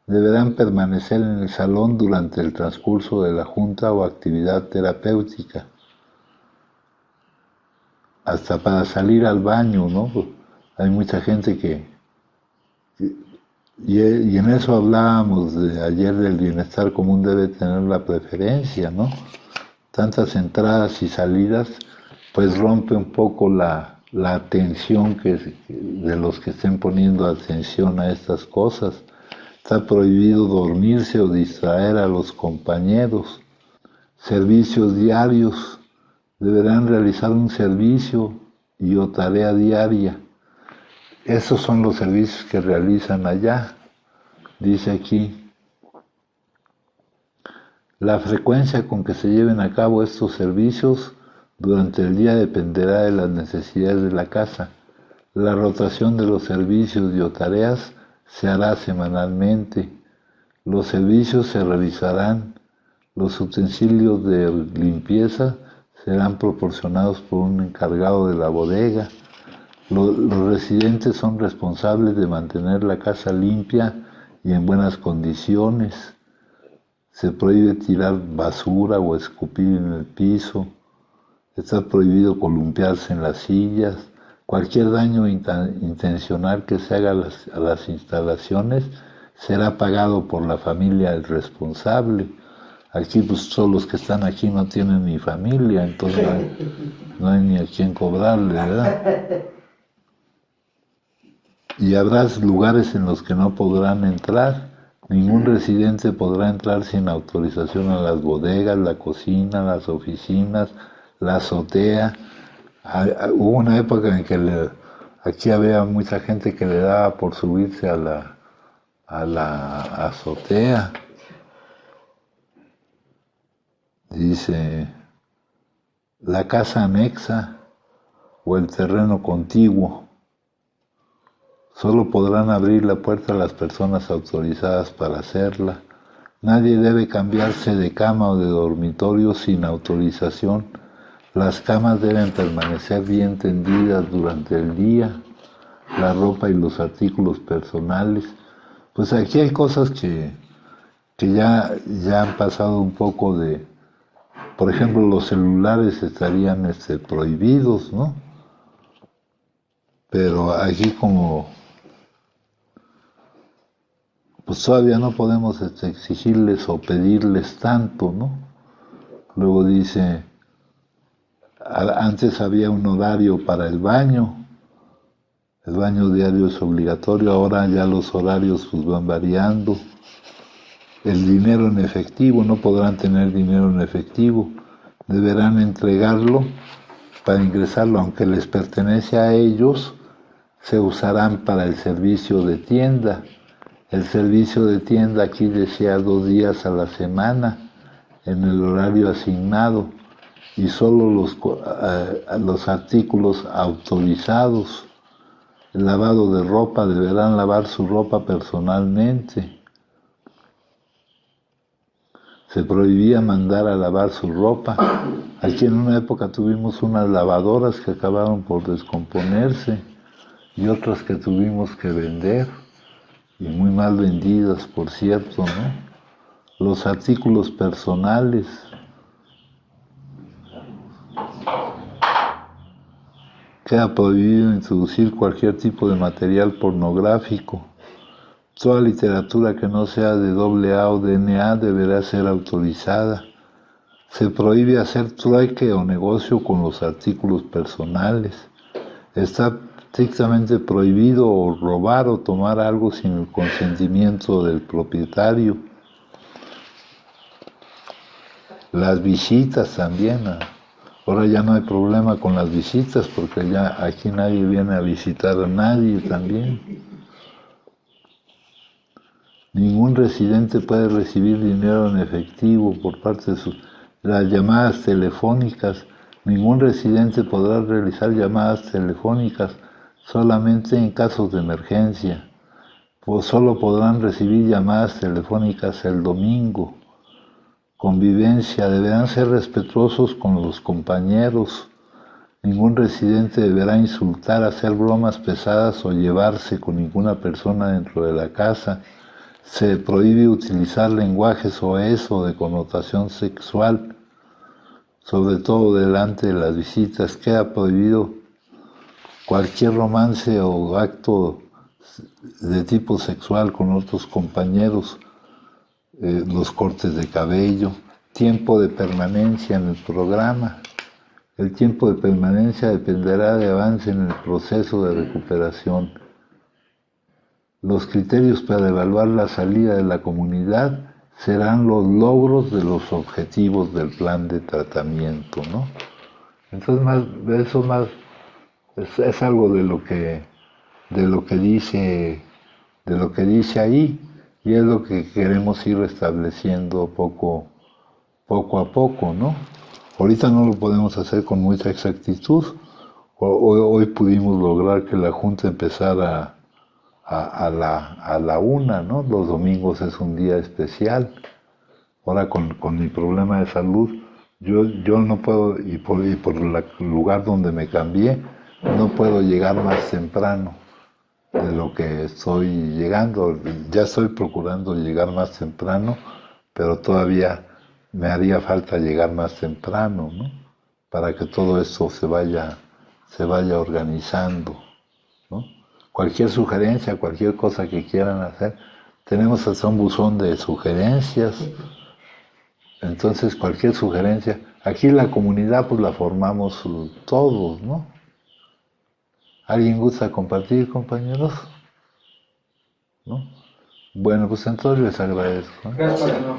Deberán permanecer en el salón durante el transcurso de la junta o actividad terapéutica. Hasta para salir al baño, ¿no? Hay mucha gente y en eso hablábamos ayer del bienestar común, debe tener la preferencia, ¿no? Tantas entradas y salidas, pues rompe un poco la atención de los que estén poniendo atención a estas cosas. Está prohibido dormirse o distraer a los compañeros. Servicios diarios. Deberán realizar un servicio y o tarea diaria. Esos son los servicios que realizan allá. Dice aquí, la frecuencia con que se lleven a cabo estos servicios durante el día dependerá de las necesidades de la casa. La rotación de los servicios y o tareas se hará semanalmente. Los servicios se revisarán. Los utensilios de limpieza serán proporcionados por un encargado de la bodega. Los residentes son responsables de mantener la casa limpia y en buenas condiciones. Se prohíbe tirar basura o escupir en el piso. Está prohibido columpiarse en las sillas. Cualquier daño intencional que se haga a las instalaciones será pagado por la familia del responsable. Aquí pues todos los que están aquí no tienen ni familia, entonces no hay ni a quién cobrarle, ¿verdad? Y habrá lugares en los que no podrán entrar. Ningún residente podrá entrar sin autorización a las bodegas, la cocina, las oficinas, la azotea. Hubo una época en que aquí había mucha gente que le daba por subirse a la azotea. Dice, la casa anexa o el terreno contiguo. Solo podrán abrir la puerta a las personas autorizadas para hacerla. Nadie debe cambiarse de cama o de dormitorio sin autorización. Las camas deben permanecer bien tendidas durante el día. La ropa y los artículos personales. Pues aquí hay cosas que ya han pasado un poco de... Por ejemplo, los celulares estarían prohibidos, ¿no? Pero aquí como... pues todavía no podemos exigirles o pedirles tanto, ¿no? Luego dice, antes había un horario para el baño diario es obligatorio, ahora ya los horarios pues van variando. El dinero en efectivo, no podrán tener dinero en efectivo, deberán entregarlo para ingresarlo, aunque les pertenece a ellos, se usarán para el servicio de tienda. El servicio de tienda aquí decía 2 días a la semana en el horario asignado y solo los artículos autorizados. El lavado de ropa, deberán lavar su ropa personalmente. Se prohibía mandar a lavar su ropa. Aquí en una época tuvimos unas lavadoras que acabaron por descomponerse y otras que tuvimos que vender. Y muy mal vendidas, por cierto, ¿no? Los artículos personales. Queda prohibido introducir cualquier tipo de material pornográfico. Toda literatura que no sea de AA o DNA deberá ser autorizada. Se prohíbe hacer trueque o negocio con los artículos personales. Está estrictamente prohibido robar o tomar algo sin el consentimiento del propietario. Las visitas también. Ahora ya no hay problema con las visitas porque ya aquí nadie viene a visitar a nadie también. Ningún residente puede recibir dinero en efectivo por parte de las llamadas telefónicas. Ningún residente podrá realizar llamadas telefónicas solamente en casos de emergencia. Pues solo podrán recibir llamadas telefónicas el domingo. Convivencia. Deberán ser respetuosos con los compañeros. Ningún residente deberá insultar, hacer bromas pesadas o llevarse con ninguna persona dentro de la casa. Se prohíbe utilizar lenguaje soez o de connotación sexual, sobre todo delante de las visitas. Queda prohibido cualquier romance o acto de tipo sexual con otros compañeros, los cortes de cabello, tiempo de permanencia en el programa. El tiempo de permanencia dependerá de avance en el proceso de recuperación. Los criterios para evaluar la salida de la comunidad serán los logros de los objetivos del plan de tratamiento, ¿no? Entonces, eso más es algo de lo que dice ahí, y es lo que queremos ir restableciendo poco a poco, ¿no? Ahorita no lo podemos hacer con mucha exactitud. Hoy pudimos lograr que la Junta empezara a la 1, ¿no? Los domingos es un día especial. Ahora con mi problema de salud, yo no puedo, y por el lugar donde me cambié, no puedo llegar más temprano de lo que estoy llegando. Ya estoy procurando llegar más temprano, pero todavía me haría falta llegar más temprano, ¿no? Para que todo esto se vaya organizando, ¿no? Cualquier sugerencia, cualquier cosa que quieran hacer, tenemos hasta un buzón de sugerencias. Entonces, cualquier sugerencia, aquí la comunidad pues la formamos todos, ¿no? ¿Alguien gusta compartir, compañeros? ¿No? Bueno, pues entonces les agradezco. Gracias, no.